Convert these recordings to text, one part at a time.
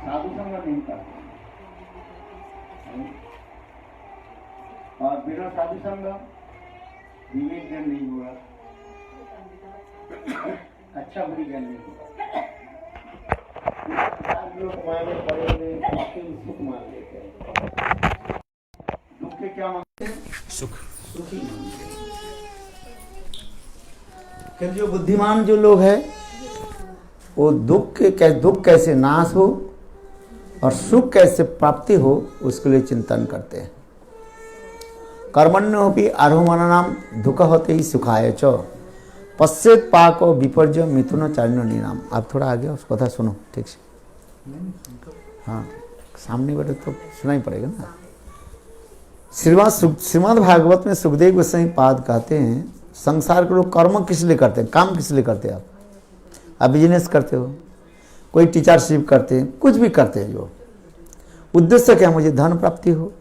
साधु संग नहीं करते, और बिना साधु संग विवेक ज्ञान नहीं हुआ, अच्छा बुरी ज्ञान नहीं हुआ। लोग माने पड़ेंगे, सुख मान लेते हैं, दुख के क्या मानते हैं? सुख। सुखी मानते हैं। कि जो बुद्धिमान जो लोग हैं वो दुख कैसे नाश हो और सुख कैसे प्राप्ति हो उसके लिए चिंतन करते हैं। कर्मण्योपि आरोहमानानाम दुख होते ही सुखाय च पश्चेत पाको विपर्य मिथुन चारिणो निनाम। आप थोड़ा आगे उस कथा सुनो ठीक से। हाँ सामने बैठे तो सुनाई पड़ेगा ना। श्रीमद् भागवत में सुखदेव गोस्वामी पाद कहते हैं संसार के लोग कर्म किस लिए करते हैं, काम किस लिए करते हैं? आप बिजनेस करते हो, कोई टीचरशिप करते हैं, कुछ भी करते हैं, जो उद्देश्य क्या, मुझे धन प्राप्ति हो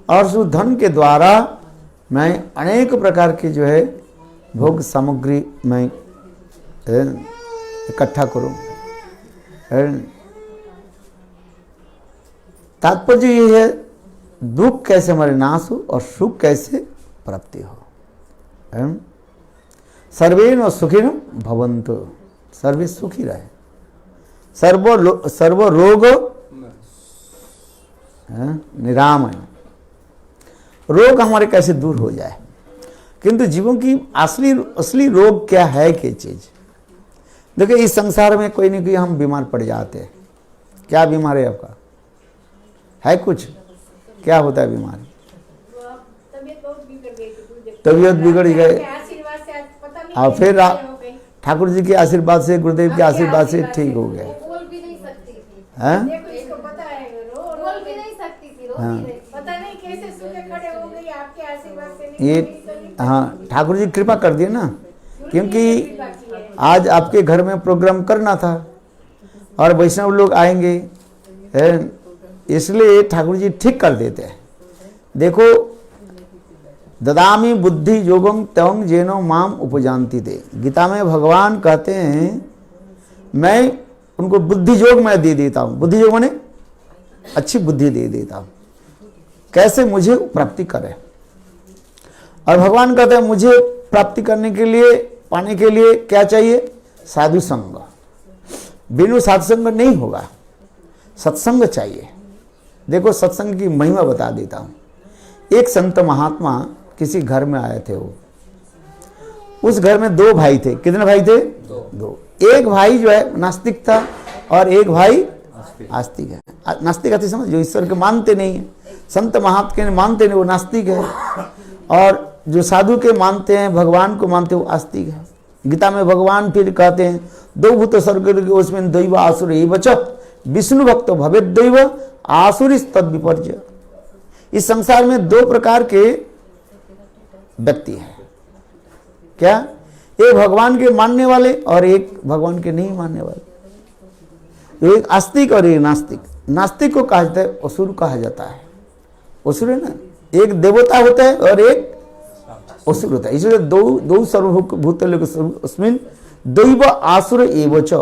और उस धन के द्वारा मैं अनेक प्रकार के जो है भोग सामग्री मैं इकट्ठा करूं। तात्पर्य ये है दुख कैसे हमारे नाश हो और सुख कैसे प्राप्ति हो। सर्वेन सुखिन भवन्तु, सर्वे सुखी रहे, सर्व रोग निरामय, रोग हमारे कैसे दूर हो जाए। किंतु जीवों की असली रोग क्या है, क्या चीज? देखिए इस संसार में कोई नहीं कोई हम बीमार पड़ जाते हैं। क्या बीमार है आपका? है कुछ? क्या होता है बीमारी? तबीयत बिगड़ गए और फिर ठाकुर जी के आशीर्वाद से, गुरुदेव के आशीर्वाद से ठीक हो गए। ये हाँ ठाकुर जी कृपा कर दिए ना, क्योंकि आज आपके घर में प्रोग्राम करना था और वैष्णव लोग आएंगे, इसलिए ठाकुर जी ठीक कर देते हैं। देखो ददामी बुद्धि योगं त्वं जेनो माम उपजानती दे, गीता में भगवान कहते हैं मैं उनको बुद्धि योग मैं दे देता हूँ। बुद्धि योग माने अच्छी बुद्धि दे देता हूँ, कैसे मुझे प्राप्ति करे। और भगवान कहते हैं मुझे प्राप्ति करने के लिए, पाने के लिए क्या चाहिए? साधु संग। बिनु सत्संग नहीं होगा, सत्संग चाहिए। देखो सत्संग की महिमा बता देता हूं। एक संत महात्मा किसी घर में आए थे। वो उस घर में दो भाई थे। कितने भाई थे? दो। एक भाई जो है नास्तिक था और एक भाई आस्तिक है। नास्तिक आती समझ, जो ईश्वर के मानते नहीं है। संत महात्मा के मानते नहीं, वो नास्तिक है। और जो साधु के मानते हैं, भगवान को मानते हैं, वो आस्तिक है। गीता में भगवान फिर कहते हैं दो भूत स्वर्ग उसमें दैव आसुर एवच विष्णु भक्त भवे दैव आसुरी तद विपर्य। इस संसार में दो प्रकार के व्यक्ति हैं। क्या? एक भगवान के मानने वाले और एक भगवान के नहीं मानने वाले। एक आस्तिक और एक नास्तिक। नास्तिक को कहा जाता है असुर कहा जाता है। असुर है ना, एक देवता होता है और एक असुर होता है। इसलिए दो सर्वभूत उसमें दैव आसुर एवच।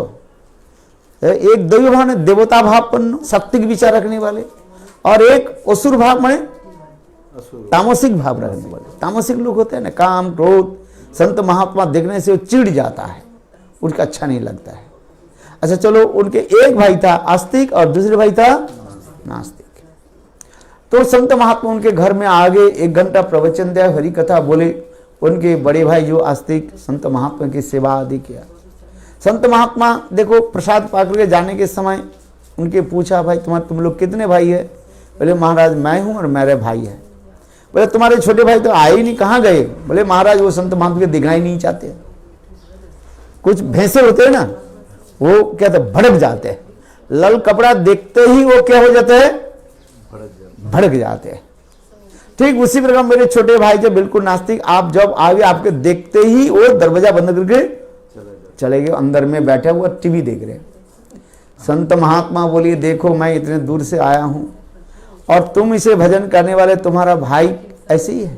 एक दैव भाव में देवता भावपन्न शक्ति के विचार रखने वाले, और एक असुर भाव में तामसिक भाव रखने वाले। तामसिक लोग होते हैं ना, काम क्रोध। संत महात्मा देखने से वो चिढ़ जाता है, उनका अच्छा नहीं लगता है। अच्छा चलो, उनके एक भाई था आस्तिक और दूसरे भाई था नास्तिक। तो संत महात्मा उनके घर में आगे 1 घंटा प्रवचन दिया, हरि कथा बोले। उनके बड़े भाई जो आस्तिक संत महात्मा की सेवा आदि किया। संत महात्मा देखो प्रसाद पाकर के जाने के समय उनके पूछा, भाई तुम लोग कितने भाई है? बोले महाराज मैं हूं और मेरे भाई है। बोले तुम्हारे छोटे भाई तो आए ही नहीं, कहाँ गए? बोले महाराज वो संत महात्मा के दिखना ही नहीं चाहते। कुछ भैंसे होते हैं ना, वो क्या था, भड़क जाते हैं। लाल कपड़ा देखते ही वो क्या हो जाते हैं? भड़क जाते हैं। ठीक उसी प्रकार मेरे छोटे भाई थे बिल्कुल नास्तिक। आप जब आगे आपके देखते ही वो दरवाजा बंद करके चले गए, अंदर में बैठे हुआ टीवी देख रहे। संत महात्मा बोलिए देखो मैं इतने दूर से आया हूं और तुम इसे भजन करने वाले तुम्हारा भाई ऐसे ही है।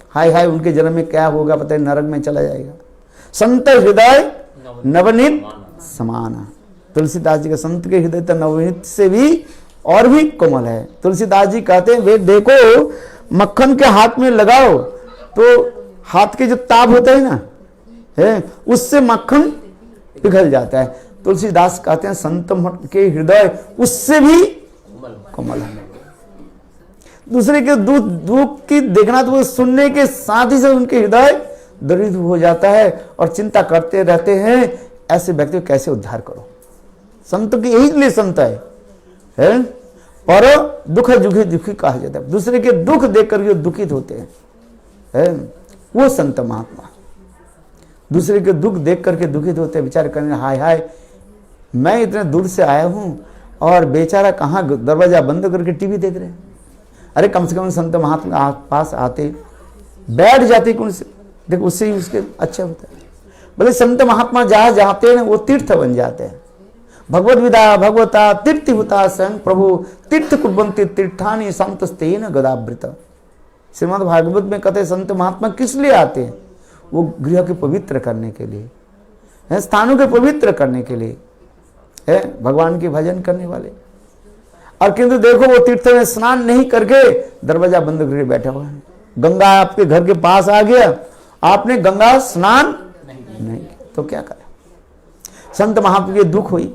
हाय हाय उनके जन्म में क्या होगा पता है, नरक में चला जाएगा। संत हृदय नवनीत समान। तुलसीदास जी का संत के हृदय तो नवनीत से भी और भी कोमल है। तुलसीदास जी कहते हैं वे देखो मक्खन के हाथ में लगाओ तो हाथ के जो ताप होता है ना, है उससे मक्खन पिघल जाता है। तुलसीदास कहते हैं संत के हृदय उससे भी कोमल है। दूसरे के दुख की देखना तो वो सुनने के साथ ही से उनके हृदय दरिद्र हो जाता है और चिंता करते रहते हैं ऐसे व्यक्ति को कैसे उद्धार करो। संत की यही लिए संत है? और दुख दुखी दुखी कहा जाता है। दूसरे के दुख देख करके दुखित होते हैं, वो संत महात्मा। दूसरे के दुख देख करके दुखित होते हैं, विचार करने हाय हाय मैं इतने दूर से आया हूं और बेचारा कहाँ दरवाजा बंद करके टीवी देख रहे हैं। अरे कम से कम संत महात्मा पास आते बैठ जाते कौन से, देखो उससे ही उसके अच्छा होता है। बोले संत महात्मा जहाँ जाते हैं वो तीर्थ बन जाते हैं। भगवद विदा भगवता तीर्थभूता संग प्रभु तीर्थ कुर्बंती तीर्थानी संतस्तेन गदावृत। श्रीमद् भागवत में कहते संत महात्मा किस लिए आते हैं? वो गृह के पवित्र करने के लिए है, स्थानों के पवित्र करने के लिए है, भगवान के भजन करने वाले। और किंतु देखो वो तीर्थ में स्नान नहीं करके दरवाजा बंद करके बैठा हुआ है। गंगा आपके घर के पास आ गया, आपने गंगा स्नान नहीं तो क्या करें? संत महात्मा के दुख हुई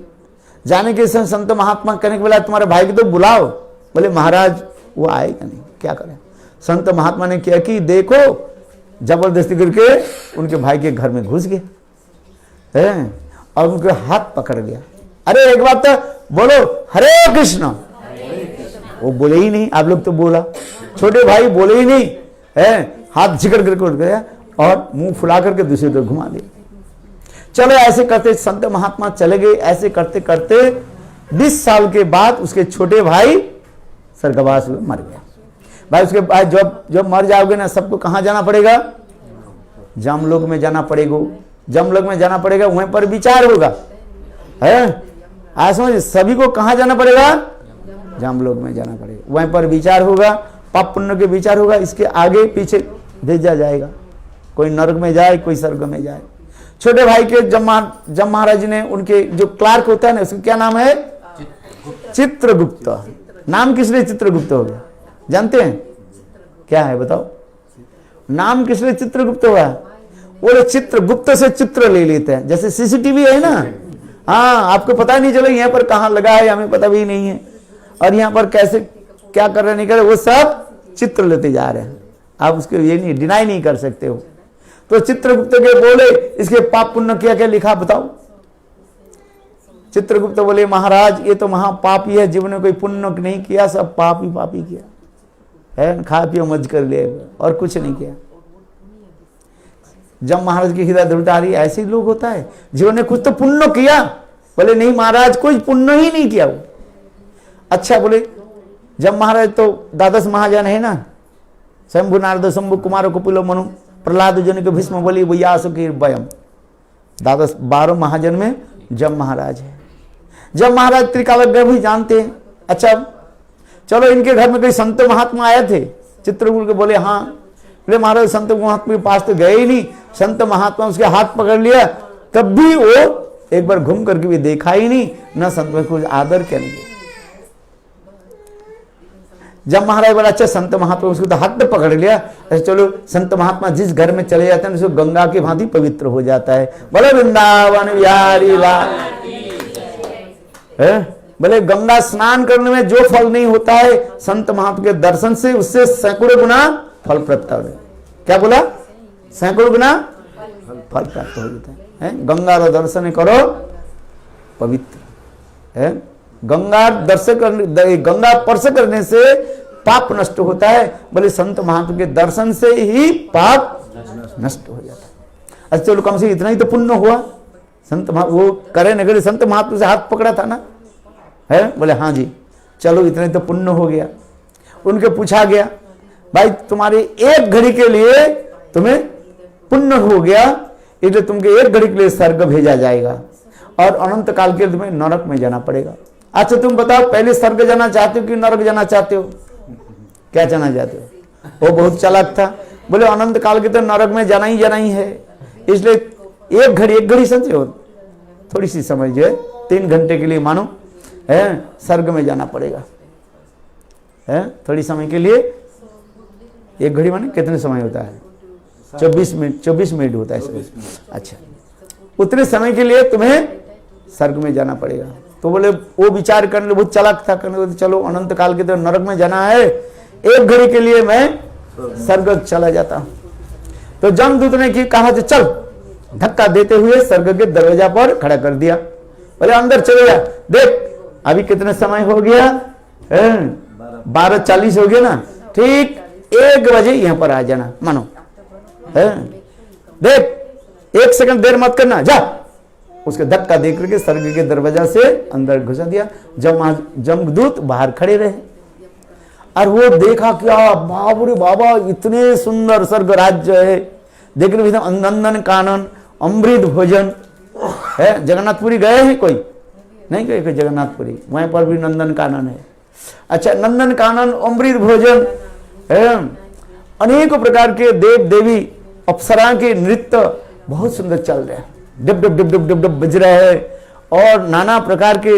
जाने के समय संत महात्मा कहने के बोला तुम्हारे भाई को तो बुलाओ। बोले महाराज वो आएगा नहीं, क्या करें? संत महात्मा ने क्या कि देखो जबरदस्ती करके उनके भाई के घर में घुस गए और उनके हाथ पकड़ लिया। अरे एक बात तो बोलो हरे कृष्ण, वो बोले ही नहीं। आप लोग तो बोला, छोटे भाई बोले ही नहीं है, हाथ झिकड़ करके उठ गया और मुंह फुला करके दूसरी तरफ घुमा दिया। चलो ऐसे करते संत महात्मा चले गए। ऐसे करते करते 20 साल के बाद उसके छोटे भाई स्वर्गवास में मर गया। भाई उसके बाद जब मर जाओगे ना सबको कहाँ जाना पड़ेगा? जमलोक में जाना पड़ेगा। जमलोक में जाना पड़ेगा, वहीं पर विचार होगा है। आज समझ सभी को कहाँ जाना पड़ेगा? जमलोक में जाना पड़ेगा, वहीं पर विचार होगा, पाप पुण्य के विचार होगा। इसके आगे पीछे भेजा जाएगा, कोई नरक में जाए कोई स्वर्ग में जाए। छोटे भाई के जब महाराज ने उनके जो क्लार्क होता है ना उसका क्या नाम है? चित्रगुप्त। नाम किस लिए चित्रगुप्त हो गया जानते हैं? क्या है बताओ? नाम किस लिए चित्रगुप्त हुआ? वो चित्रगुप्त से चित्र ले लेते हैं, जैसे सीसीटीवी है ना। हाँ आपको पता नहीं चला यहाँ पर कहाँ लगा है, हमें पता भी नहीं है, और यहाँ पर कैसे क्या कर रहे नहीं कर रहे, वो सब चित्र लेते जा रहे हैं। आप उसके ये नहीं डिनाई नहीं कर सकते हो। तो चित्रगुप्त के बोले इसके पाप पुण्य क्या क्या लिखा बताओ? चित्रगुप्त बोले महाराज ये तो महापापी है, जीवन में कोई पुण्य नहीं किया, सब पाप ही पापी किया है, खा पियो मज कर ले और कुछ नहीं किया। जब महाराज की हृदय दृढ़ता आ रही है, ऐसे ही लोग होता है जीवन ने कुछ तो पुण्य किया। बोले नहीं महाराज कोई पुण्य ही नहीं किया वो। अच्छा बोले जब महाराज तो द्वादश महाजन है ना, शंभु नारद शंभु कुमार कपिल मनु प्रहलाद जन के भीष्म बलि व्यासुकी वयम, 12 महाजन में जब महाराज है। जब महाराज त्रिकालज्ञ भी जानते हैं। अच्छा चलो इनके घर में कोई संत महात्मा आए थे। चित्रकूट के बोले हाँ। बोले महाराज संत महात्मा के पास तो गए ही नहीं, संत महात्मा उसके हाथ पकड़ लिया, तब भी वो एक बार घूम करके भी देखा ही नहीं, न संत को आदर क्या नहीं। जब महाराज बोला अच्छा संत महात्मा उसको तो हाथ में पकड़ लिया, अच्छा चलो संत महात्मा जिस घर में चले जाते हैं उसको गंगा की भांति पवित्र हो जाता है। बोले वृंदावन बिहारी लाल। बोले गंगा स्नान करने में जो फल नहीं होता है संत महात्मा के दर्शन से उससे सैकड़ों गुना फल प्राप्त हो। क्या बोला? सैकड़ों गुना फल प्राप्त हो जाता है। गंगा का दर्शन करो पवित्र है। गंगा दर्शन करने, गंगा स्पर्श करने से पाप नष्ट होता है। बोले संत महात्मा के दर्शन से ही पाप नष्ट हो जाता है। अच्छा चलो कम से इतना ही तो पुण्य हुआ। संत वो करे न करे संत महात्मा से हाथ पकड़ा था ना है। बोले हाँ जी चलो इतना ही तो पुण्य हो गया। उनके पूछा गया भाई तुम्हारी एक घड़ी के लिए तुम्हें पुण्य हो गया, इसलिए तुमके एक घड़ी के लिए स्वर्ग भेजा जाएगा और अनंत काल के लिए तुम्हें नरक में जाना पड़ेगा। अच्छा तुम बताओ पहले स्वर्ग जाना चाहते हो कि नरक जाना चाहते हो? क्या जाना चाहते हो? वो बहुत चालाक था। बोले अनंत काल के तो नरक में जाना ही है, इसलिए एक घड़ी समझे हो, थोड़ी सी समझिए 3 घंटे के लिए मानो है स्वर्ग में जाना पड़ेगा, है थोड़ी समय के लिए। 1 घड़ी माने कितने समय होता है? 24 मिनट होता है इसमें। अच्छा, उतने समय के लिए तुम्हें स्वर्ग में जाना पड़ेगा। तो बोले वो विचार करने बहुत चालाक था, करने तो चलो अनंत काल के तो नरक में जाना है, 1 घड़ी के लिए मैं स्वर्ग चला जाता हूं। तो जमदूत ने की कहा तो चल, धक्का देते हुए स्वर्ग के दरवाजा पर खड़ा कर दिया। बोले अंदर चले जा, देख अभी कितने समय हो गया, 12:40 हो गया ना, ठीक 1 बजे यहाँ पर आ जाना मानो, देख 1 सेकंड देर मत करना, जा। उसके धक्का दे करके स्वर्ग के दरवाजा से अंदर घुसा दिया। जमदूत बाहर खड़े रहे और वो देखा क्या बाबू रे बाबा, इतने सुंदर स्वर्ग राज्य है, देखने में नंदन कानन अमृत भोजन है। जगन्नाथपुरी गए हैं कोई? नहीं गए कोई जगन्नाथपुरी, वहां पर भी नंदन कानन है। अच्छा, नंदन कानन अमृत भोजन है, अनेक प्रकार के देव देवी अप्सरा के नृत्य बहुत सुंदर चल रहे हैं, डिब डिब डिब डिब डिब डिब बज रहे हैं और नाना प्रकार के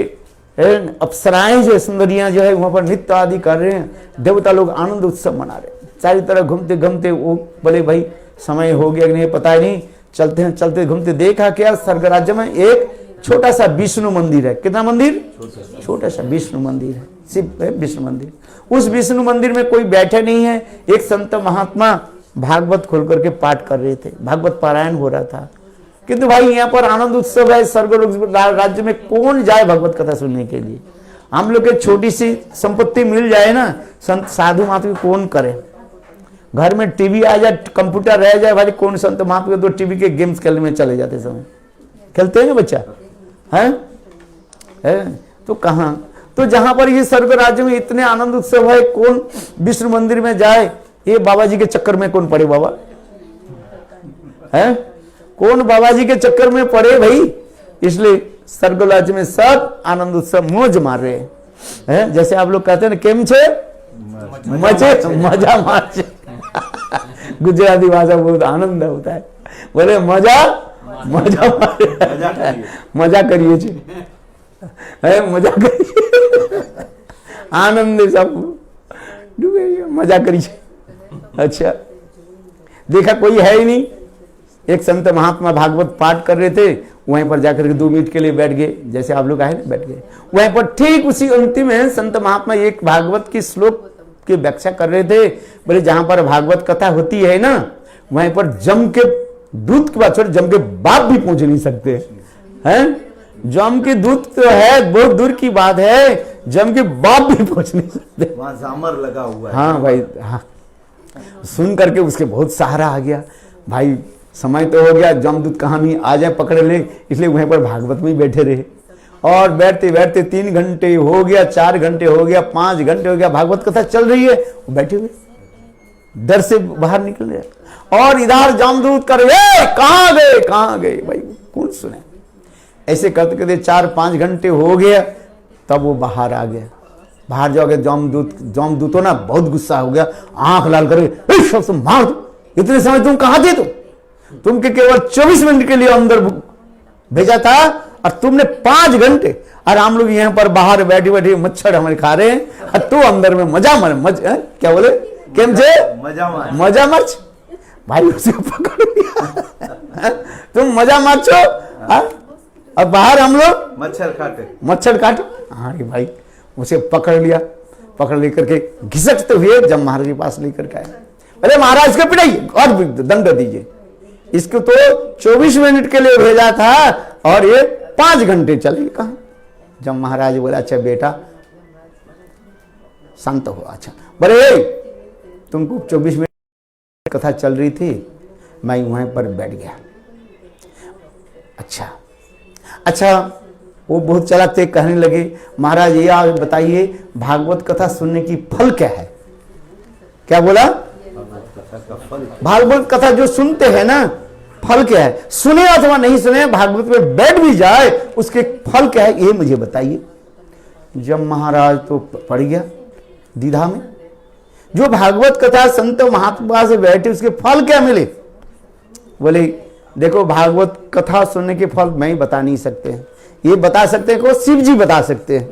अप्सराएं जो सुंदरियां जो है वहां पर नृत्य आदि कर रहे हैं। देवता लोग आनंद उत्सव मना रहे हैं। चारों तरफ घूमते घूमते वो बोले भाई समय हो गया कि नहीं पता ही नहीं, चलते हैं। चलते घूमते देखा क्या स्वर्ग राज्य में एक छोटा सा विष्णु मंदिर है। कितना मंदिर? छोटा सा विष्णु मंदिर है, शिव है विष्णु मंदिर। उस विष्णु मंदिर में कोई बैठे नहीं है। एक संत महात्मा भागवत खोल करके पाठ कर रहे थे, भागवत पारायण हो रहा था। किंतु भाई यहाँ पर आनंद उत्सव है, स्वर्ग राज्य में कौन जाए भगवत कथा सुनने के लिए? हम लोग के छोटी सी संपत्ति मिल जाए ना, संत साधु महात्मा कौन करे? घर में टीवी आ जाए, कंप्यूटर रह जाए, भाई कौन संत महात्मा तो टीवी के गेम्स खेलने में चले जाते समय खेलते हैं ना बच्चा, है तो कहाँ? तो जहां पर ये स्वर्ग राज्य में इतने आनंद उत्सव है, कौन विष्णु मंदिर में जाए? ये बाबा जी के चक्कर में कौन पड़े बाबा, है कौन बाबा जी के चक्कर में पड़े भाई? इसलिए स्वर्ग राज्य में सब आनंद उत्सव मौज मार रहे हैं। जैसे आप लोग कहते हैं ना, केम छे मजे मजा मार। गुजराती भाषा बहुत आनंद होता है, बोले मजा मजा मजा करिए जी, है मजा करिए, आनंद सब डूबे मजा करिए। अच्छा, देखा कोई है ही नहीं। एक संत महात्मा भागवत पाठ कर रहे थे, वहीं पर जाकर के 2 मिनट के लिए बैठ गए, जैसे आप लोग आए ना बैठ गए वहीं पर। ठीक उसी अंतिम में संत महात्मा एक भागवत की श्लोक की व्याख्या कर रहे थे। बोले जहां पर भागवत कथा होती है ना, वहीं पर जम के दूत की बात छोड़, जम के बाप भी पहुंच नहीं सकते हैं। जम के दूत तो है, बहुत दूर की बात है, जम के बाप भी पहुंच नहीं सकते। वहां जामर लगा हुआ है। हाँ भाई, हाँ सुन करके उसके बहुत सहारा आ गया। भाई समय तो हो गया, जमदूत कहानी आ जाए पकड़ ले, इसलिए वहीं पर भागवत में ही बैठे रहे। और बैठते बैठते 3 घंटे हो गया, 4 घंटे हो गया, 5 घंटे हो गया, भागवत कथा चल रही है, वो बैठे हुए डर से बाहर निकल रहे। और इधर जमदूत कर कहाँ गए भाई, कौन सुने? ऐसे करते करते 4-5 घंटे हो गया, तब वो बाहर आ गया। बाहर जाओगे, जमदूतों ना बहुत गुस्सा हो गया, आंख लाल करके सब मार दो, इतने समय तुम कहां थे? तुम के केवल 24 मिनट के लिए अंदर भेजा था और तुमने 5 घंटे, और हम लोग यहाँ पर बाहर बैठे बैठे मच्छर हमारे खा रहे हैं, और तू अंदर में मजा मर क्या बोले केम छे मजा मर्च भाई, उसे पकड़ लिया। तुम मजा मर्चो और बाहर हम लोग मच्छर काटे। हाँ भाई, उसे पकड़ लिया, पकड़ लेकर के घिसकते हुए जब महाराज के पास लेकर के आए। अरे महाराज इसको पिटाइए और दंड दीजिए, इसको तो 24 मिनट के लिए भेजा था और ये 5 घंटे चले कहा। जब महाराज बोला अच्छा बेटा शांत हो। अच्छा बोले तुमको 24 मिनट कथा चल रही थी, मैं वहीं पर बैठ गया। अच्छा वो बहुत चालाक थे, कहने लगे महाराज ये आप बताइए भागवत कथा सुनने की फल क्या है? क्या बोला? भागवत कथा जो सुनते हैं ना, फल क्या है? सुने अथवा नहीं सुने, भागवत में बैठ भी जाए, उसके फल क्या है ये मुझे बताइए। जब महाराज तो पड़ गया दीधा में, जो भागवत कथा संत महात्मा से बैठे उसके फल क्या मिले? बोले देखो भागवत कथा सुनने के फल मैं ही बता नहीं सकते हैं, ये बता सकते हैं, को शिव जी बता सकते हैं।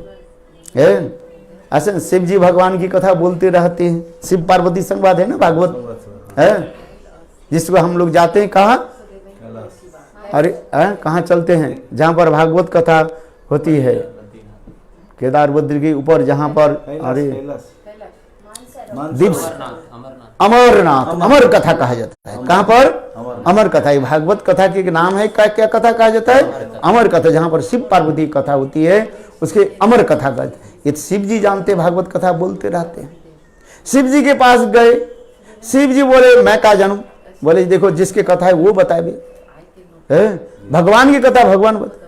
ऐसे शिव जी भगवान की कथा बोलते रहते हैं। शिव पार्वती संवाद है ना भागवत है, जिसको हम लोग जाते हैं कहाँ, अरे कहाँ चलते हैं जहाँ पर भागवत कथा होती है, केदार बद्री के ऊपर जहाँ पर, अरे दीप अमरनाथ, अमर कथा कहा जाता है। कहाँ पर, अमर कथा। ये भागवत कथा के नाम है, क्या क्या कथा कहा जाता है, अमर कथा। जहाँ पर शिव पार्वती कथा होती है उसके अमर कथा कहते हैं। ये शिव जी जानते, भागवत कथा बोलते रहते हैं। शिव जी के पास गए, शिव जी बोले मैं क्या जानूं, बोले देखो जिसके कथा है वो बताए भगवान की कथा भगवान बताए।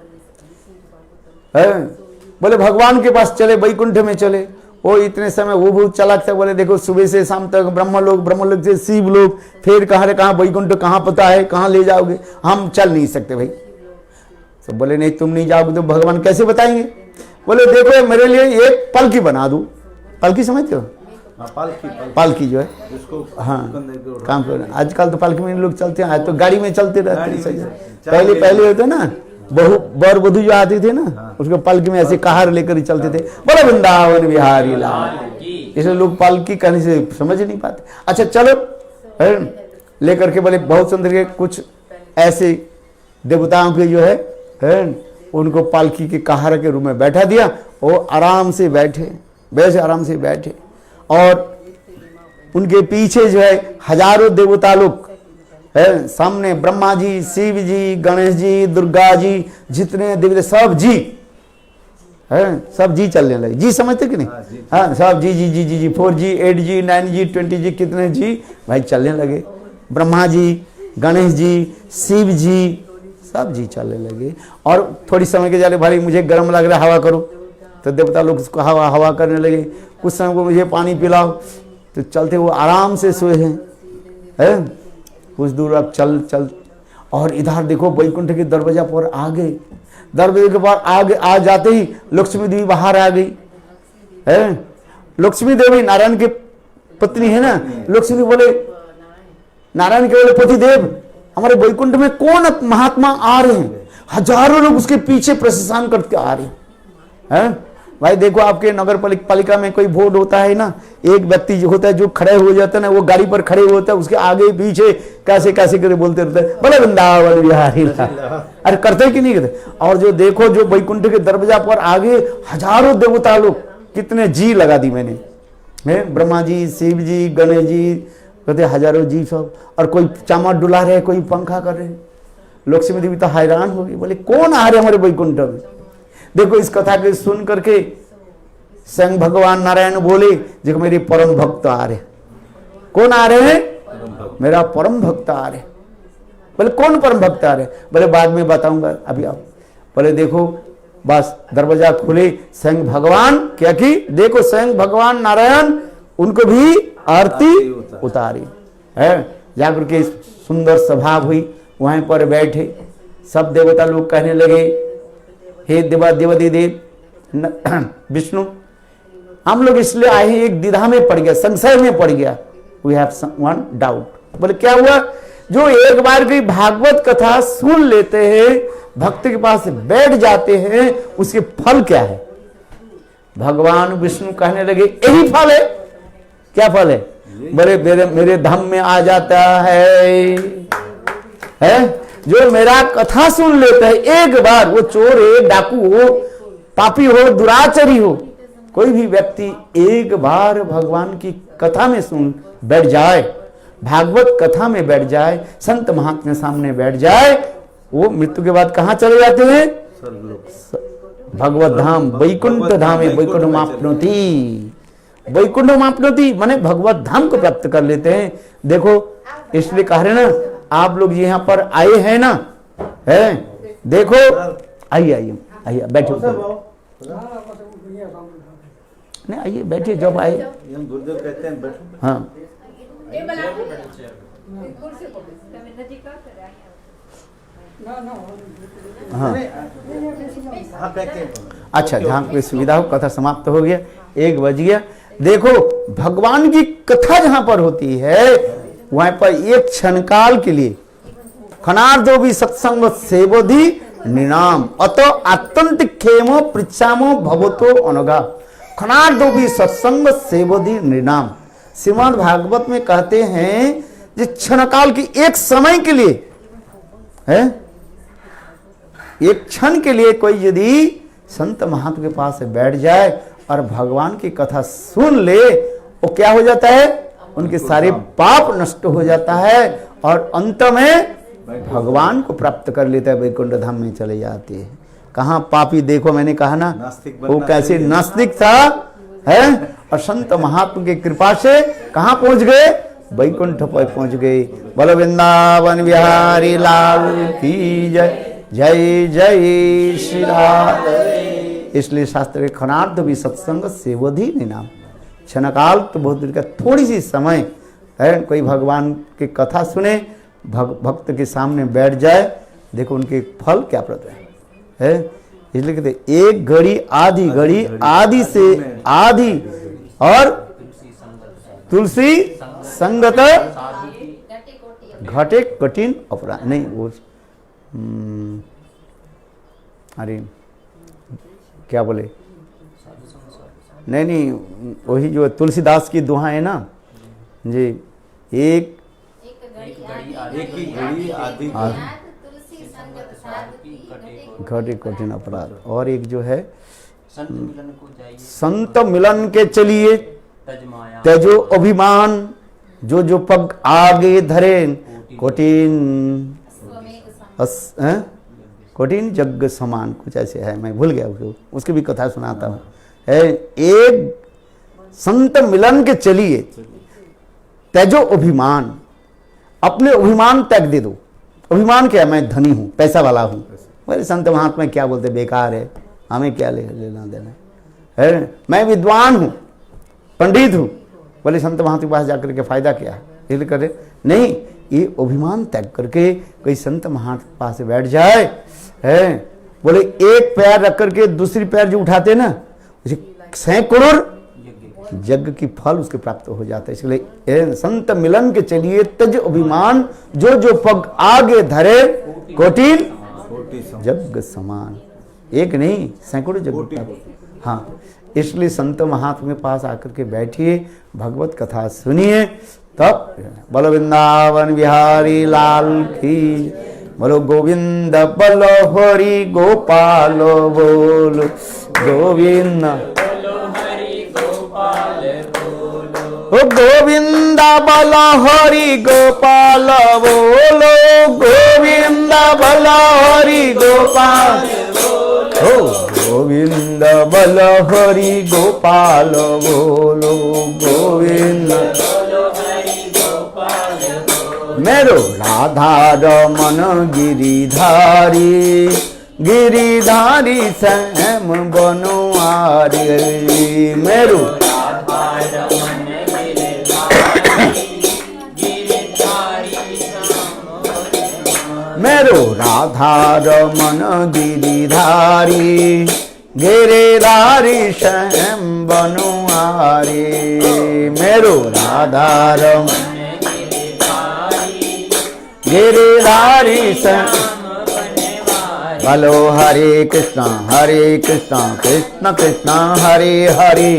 बोले भगवान के पास चले, वैकुंठ में चले। वो इतने समय वो बहुत चालाक था, बोले देखो सुबह से शाम तक ब्रह्मलोक, ब्रह्मलोक से शिव लोक, फिर कहाँ कहाँ वैकुंठ कहाँ पता है, कहाँ ले जाओगे, हम चल नहीं सकते भाई। तो बोले नहीं तुम नहीं जाओगे तो भगवान कैसे बताएंगे। बोले देखो मेरे लिए एक पलकी बना दो। पलकी समझते हो, पालकी जो है उसको, हाँ काम कर। आजकल तो पालकी में लोग चलते हैं, आज तो गाड़ी में चलते रहते हैं। पहले होते ना बहु बर वधु जो आते थे ना, उसको पालकी में ऐसे कहार लेकर ही चलते थे। बोले वृंदावन बिहारी लाल, इसलिए लोग पालकी कहने से समझ नहीं पाते। अच्छा चलो लेकर के बोले बहुत सुंदर के कुछ ऐसे देवताओं के जो है उनको पालकी के कहार के रूप में बैठा दिया। वो आराम से बैठे, वैसे आराम से बैठे, और उनके पीछे जो है हजारों देवता लोग है, सामने ब्रह्मा जी, शिव जी, गणेश जी, दुर्गा जी, जितने देवता सब जी है, सब जी चलने लगे। जी समझते कि नहीं, हाँ सब जी जी जी जी जी 4G 8G 9G 20G कितने जी भाई चलने लगे। ब्रह्मा जी, गणेश जी, शिव जी, सब जी चलने लगे। और थोड़ी समय के जाले भाई मुझे गर्म लग रहा है, हवा करो, तो देवता लोग उसको हवा हवा करने लगे। कुछ समय को मुझे पानी पिलाओ, तो चलते वो आराम से सोए हैं। कुछ दूर अब चल, और इधर देखो वैकुंठ के दरवाजा पर आ गए। दरवाजे के पास आगे आ जाते ही लक्ष्मी देवी बाहर आ गई है। लक्ष्मी देवी नारायण की पत्नी है ना। लक्ष्मी बोले, नारायण के बोले पति देव हमारे वैकुंठ में कौन महात्मा आ रहे हैं, हजारों लोग उसके पीछे प्रशंसा करके आ रहे हैं। भाई देखो आपके नगर पालिका में कोई बोर्ड होता है ना, एक व्यक्ति जो होता है जो खड़े हो जाता है ना, वो गाड़ी पर खड़े होता है, उसके आगे पीछे कैसे कैसे करे बोलते रहते हैं, बोले वृंदावन बिहारी लाल। अरे करते कि नहीं करते। और जो देखो जो वैकुंठ के दरवाजा पर आगे हजारों देवता लोग, कितने जी लगा दी मैंने, ब्रह्मा जी, शिव जी, गणेश जी, कहते हजारों जी सब। और कोई चामर डुला रहे, कोई पंखा कर रहे। लक्ष्मी देवी तो हैरान हो गई, बोले कौन आ रहे हमारे वैकुंठ में। देखो इस कथा के सुन करके स्वयं भगवान नारायण बोले देखो मेरे परम भक्त आ रहे। कौन आ रहे हैं, मेरा परम भक्त आ रहे। बोले कौन परम भक्त आ रहे, बोले बाद में बताऊंगा, अभी आप। बोले देखो बस दरवाजा खुले, स्वयं भगवान क्या की, देखो स्वयं भगवान नारायण उनको भी आरती उतारी है। जाकर के सुंदर सभा हुई, वहीं पर बैठे सब देवता लोग कहने लगे हे देव विष्णु, हम लोग इसलिए आए हैं, एक द्विधा में पड़ गया, संशय में पड़ गया। We have one doubt. बोले क्या हुआ। जो एक बार की भागवत कथा सुन लेते हैं, भक्त के पास बैठ जाते हैं, उसके फल क्या है। भगवान विष्णु कहने लगे यही फल है। क्या फल है, बोले मेरे धाम में आ जाता है जो मेरा कथा सुन लेता है एक बार, वो चोर है, डाकू हो, पापी हो, दुराचारी हो, कोई भी व्यक्ति एक बार भगवान की कथा में सुन बैठ जाए, भागवत कथा में बैठ जाए, संत महात्मा सामने बैठ जाए, वो मृत्यु के बाद कहाँ चले जाते हैं, भगवत धाम, वैकुंठ धाम, वैकुंठ मापनोति, वैकुंठ मापनोति माने भगवत धाम को प्राप्त कर लेते हैं। देखो इसलिए कह रहे ना, आप लोग यहाँ पर आए हैं ना, है देखो, आइए आइए आइए बैठो, नहीं आइए बैठिए, जब आए गुरुदेव कहते हैं बैठो। हाँ हाँ अच्छा, जहाँ पे सुविधा हो, कथा समाप्त हो गया, 1 बज गया। देखो भगवान की कथा जहां पर होती है वहां पर एक क्षण काल के लिए खनार दो भी सत्संग सेवोधि निनाम अतो आत्यंत खेमो पृच्छामो भवतो अनगा खनादो भी सत्संग सेवधि निनाम। श्रीमद् भागवत में कहते हैं जो क्षणकाल की एक समय के लिए है, एक क्षण के लिए कोई यदि संत महात्मा के पास बैठ जाए और भगवान की कथा सुन ले, वो क्या हो जाता है, उनके सारे पाप नष्ट हो जाता है और अंत में भगवान को प्राप्त कर लेता है, वैकुंठ धाम में चले जाते हैं। कहाँ पापी, देखो मैंने कहा ना वो कैसे नास्तिक था है, और संत महात्मा की कृपा से कहाँ पहुंच गए, वैकुंठ पर पहुंच गए। बोलो वृंदावन बिहारी लाल की जय, जय जय श्री राधे। इसलिए शास्त्र के खनार्थ भी सत्संग सेवधि निनाम। क्षणकाल तो बहुत देर का, थोड़ी सी समय है, कोई भगवान की कथा सुने, भक्त के सामने बैठ जाए, देखो उनके फल क्या प्रद है। इसलिए कहते एक घड़ी आधी घड़ी, आधी से आधी, और तुलसी संगत घटे कठिन अपराध नहीं, वो अरे क्या बोले, नहीं वही जो तुलसीदास की दुआ है ना जी, एक घटे कठिन अपराध, और एक जो है संत मिलन के चलिए तेजो अभिमान, जो जो पग आगे धरे कठिन कठिन यज्ञ समान, कुछ ऐसे है, मैं भूल गया उसकी भी कथा सुनाता हूँ। एक संत मिलन के चलिए तेजो अभिमान, अपने अभिमान त्याग दे दो। अभिमान क्या है, मैं धनी हूँ, पैसा वाला हूँ। मेरे संत महात्मा क्या बोलते, बेकार है, हमें क्या लेना देना है, मैं विद्वान हूँ, पंडित हूँ। बोले संत महात्मा के पास जाकर के फायदा क्या है, इसलिए करे नहीं, ये अभिमान त्याग करके कोई संत महात्मा के पास बैठ जाए है। बोले एक पैर रख करके दूसरी पैर जो उठाते ना, उसे सैकड़ों यज्ञ की फल उसके प्राप्त हो जाता है। इसलिए संत मिलन के चलिए तज अभिमान, जो जो पग आगे धरे कोटिल यज्ञ समान। एक नहीं, सैकड़ों यज्ञ। हाँ, इसलिए संत महात्मा के पास आकर के बैठिए, भगवत कथा सुनिए, तब बोलो वृंदावन बिहारी लाल की, बोलो गोविंद बोलो हरि गोपालो बोलो गोविंद, ओ गोविंद बोलो हरि गोपाल बोलो, गोविंद बोलो हरि गोपाल, ओ गोविंद बोलो हरि गोपाल बोलो गोविंद। मेरो राधा रमन गिरिधारी, गिरिधारी श्याम बनवारी, मेरो मेरो राधा रमन गिरिधारी, गिरिधारी श्याम बनवारी, मेरो राधा रमन गिरिधारी श्याम। बोलो हरे कृष्णा कृष्ण कृष्ण हरे हरे,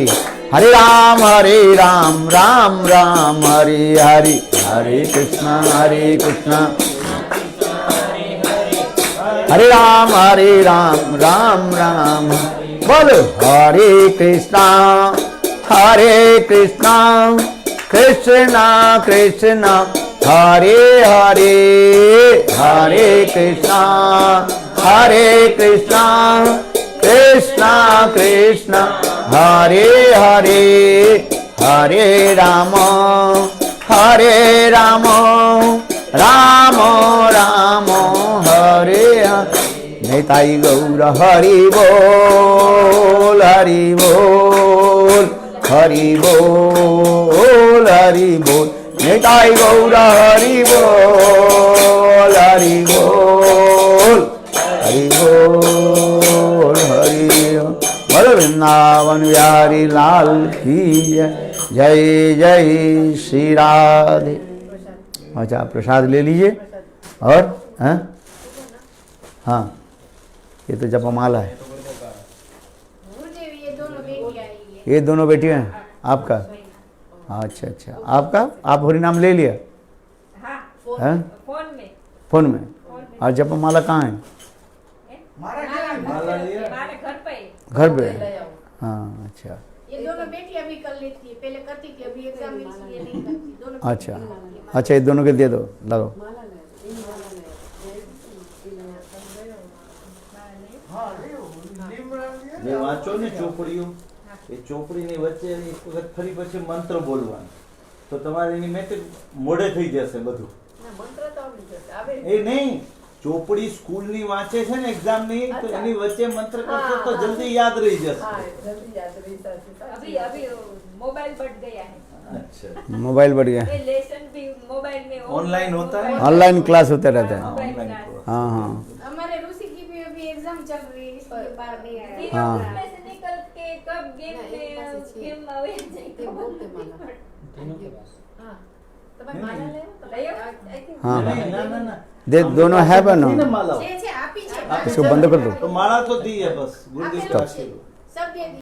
हरे राम राम राम हरे हरे, हरे कृष्णा हरे राम राम राम। बोलो हरे कृष्णा कृष्णा कृष्णा हरे हरे, हरे कृष्णा कृष्णा कृष्णा हरे हरे, हरे राम राम राम हरे हरे। निताई गौर हरि बोल, हरि बोल, हरि बोल, हरि बोल। निताई गौर हरि बोल, हरि बोल, हरि बोल, हरि बोल। वृंदावन बिहारी लाल की जय, जय जय श्री राधे। अच्छा, प्रसाद ले लीजिए। और हाँ, ये तो जपमाला है। गुरुदेव ये दोनों बेटियां हैं ये दोनों बेटियां हैं आपका? अच्छा अच्छा, आपका? आप हरि नाम ले लिया? हाँ हैं? फोन में। और जपमाला कहाँ है? हमारे घर पे घर पे? हाँ अच्छा ये दोनों बेटियां भी कर लेती है, पहले करती थी, अभी एग्जाम में इसलिए नहीं करती। दोनों अच्छा अच्छा, ये दोनों के दे दो, लगाओ। જે વાંચો ને ચોપડીઓ, એ ચોપડીની વચ્ચે એક વખત ફરી પછી મંત્ર બોલવાનો, તો તમારે એની મેથડ મોઢે થઈ જશે બધું. એ નહીં, ચોપડી સ્કૂલની વાંચે છે ને એક્ઝામની, તો એની વચ્ચે મંત્ર કરશો તો જલ્દી યાદ રહી જશે. अभी अभी मोबाइल बढ़ गया है, अच्छा, मोबाइल बढ़ गया, ये लेसन भी मोबाइल में ऑनलाइन होता है, ऑनलाइन क्लास होते रहते हैं। Mobile online class. क्लास. हाँ हाँ हमारे ऋषि की भी अभी एग्जाम चल रही है, इसलिए बाहर नहीं आया। फिर हाँ। उसमें से निकल के कब गेम में गेम आवे जाए हाँ नहीं, हाँ, ना ना ना, दे दोनों है बनो। थी ने माला. छे आप ही छे आपी इसको છે बंद ને? कर दो। તો માળા તો દી है बस, गुरुदेव આપેલું का છે, आशीर्वाद. सब दे दी।